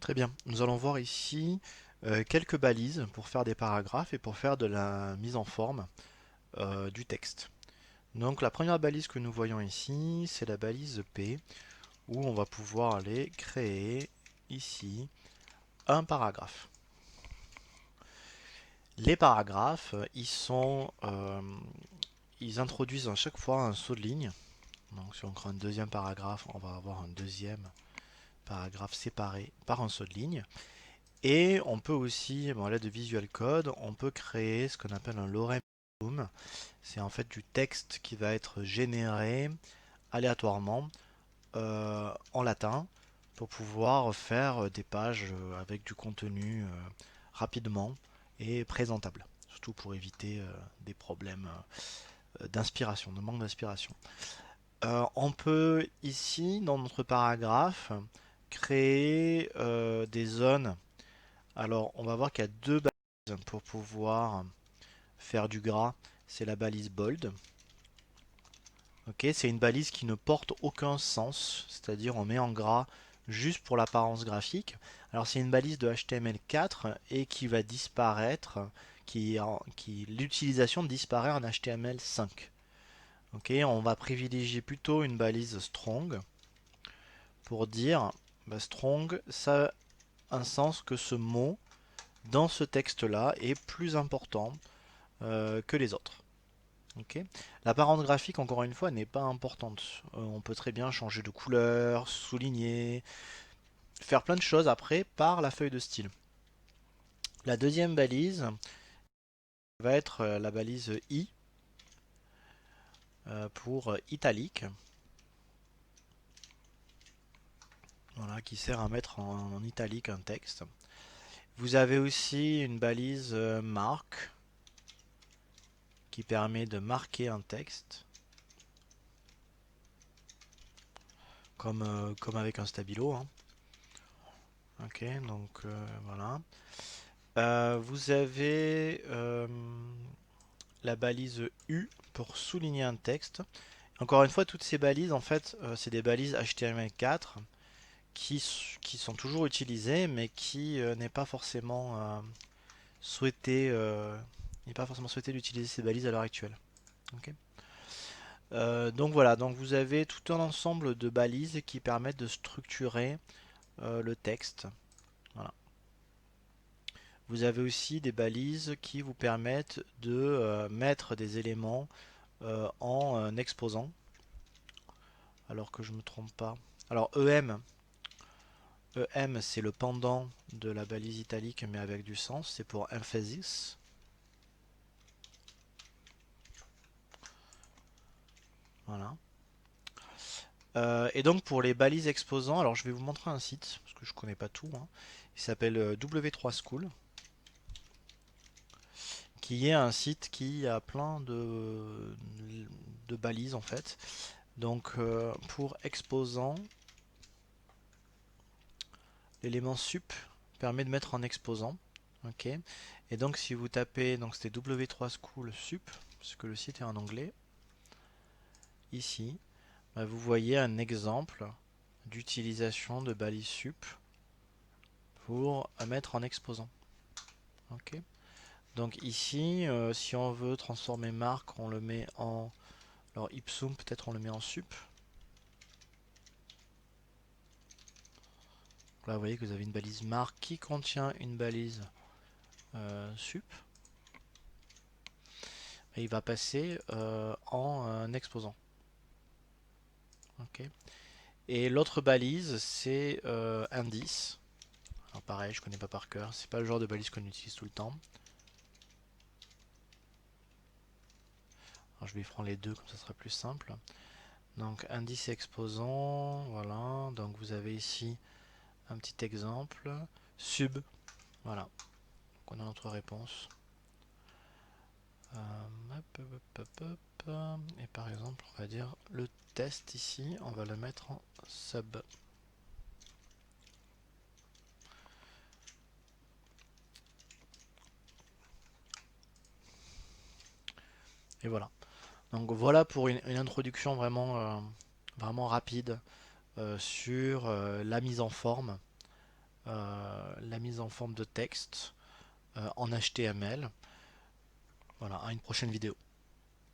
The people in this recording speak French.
Très bien. Nous allons voir ici quelques balises pour faire des paragraphes et pour faire de la mise en forme du texte. Donc la première balise que nous voyons ici, c'est la balise P, où on va pouvoir aller créer ici un paragraphe. Les paragraphes, ils introduisent à chaque fois un saut de ligne. Donc si on crée un deuxième paragraphe, on va avoir un deuxième paragraphe séparé par un saut de ligne. Et on peut aussi, bon, à l'aide de Visual Code, on peut créer ce qu'on appelle un lorem ipsum. C'est en fait du texte qui va être généré aléatoirement en latin pour pouvoir faire des pages avec du contenu rapidement et présentable. Surtout pour éviter des problèmes d'inspiration, de manque d'inspiration. On peut ici, dans notre paragraphe, créer des zones. Alors, on va voir qu'il y a deux balises pour pouvoir faire du gras. C'est la balise bold. Ok, c'est une balise qui ne porte aucun sens, c'est-à-dire on met en gras juste pour l'apparence graphique. Alors c'est une balise de HTML4 et qui va disparaître, l'utilisation disparaît en HTML5. Ok, on va privilégier plutôt une balise strong pour dire bah, strong, ça a un sens que ce mot dans ce texte-là est plus important que les autres. Okay. L'apparence graphique, encore une fois, n'est pas importante. On peut très bien changer de couleur, souligner, faire plein de choses après par la feuille de style. La deuxième balise va être la balise I pour italique, voilà, qui sert à mettre en italique un texte. Vous avez aussi une balise marque qui permet de marquer un texte, comme avec un stabilo, hein. Ok, donc voilà. Vous avez la balise U pour souligner un texte. Encore une fois, toutes ces balises, en fait, c'est des balises HTML4 qui sont toujours utilisées, mais qui n'est pas forcément souhaité, il n'est pas forcément souhaité d'utiliser ces balises à l'heure actuelle. Ok. Donc voilà, donc vous avez tout un ensemble de balises qui permettent de structurer le texte. Voilà. Vous avez aussi des balises qui vous permettent de mettre des éléments en exposant, alors que je me trompe pas. Alors EM c'est le pendant de la balise italique mais avec du sens, c'est pour emphasis. Voilà. Et donc pour les balises exposants, alors je vais vous montrer un site, parce que je connais pas tout, hein. Il s'appelle W3School, qui est un site qui a plein de balises en fait. Donc pour exposant, l'élément sup permet de mettre en exposant. Ok. Et donc si vous tapez, donc c'était W3School sup, parce que le site est en anglais, ici, bah, vous voyez un exemple d'utilisation de balise sup pour mettre en exposant. Ok. Donc ici, si on veut transformer marque, on le met en... Alors ipsum, peut-être on le met en sup. Là, vous voyez que vous avez une balise marque qui contient une balise sup. Et il va passer en exposant. Ok. Et l'autre balise, c'est indice. Alors pareil, je connais pas par cœur. C'est pas le genre de balise qu'on utilise tout le temps. Alors je vais prendre les deux, comme ça sera plus simple. Donc indice et exposant, voilà. Donc vous avez ici un petit exemple. Sub, voilà. Donc on a notre réponse. Et par exemple, on va dire le test ici, on va le mettre en sub. Et voilà. Donc voilà pour une introduction vraiment rapide sur la mise en forme la mise en forme de texte en HTML. Voilà, à une prochaine vidéo.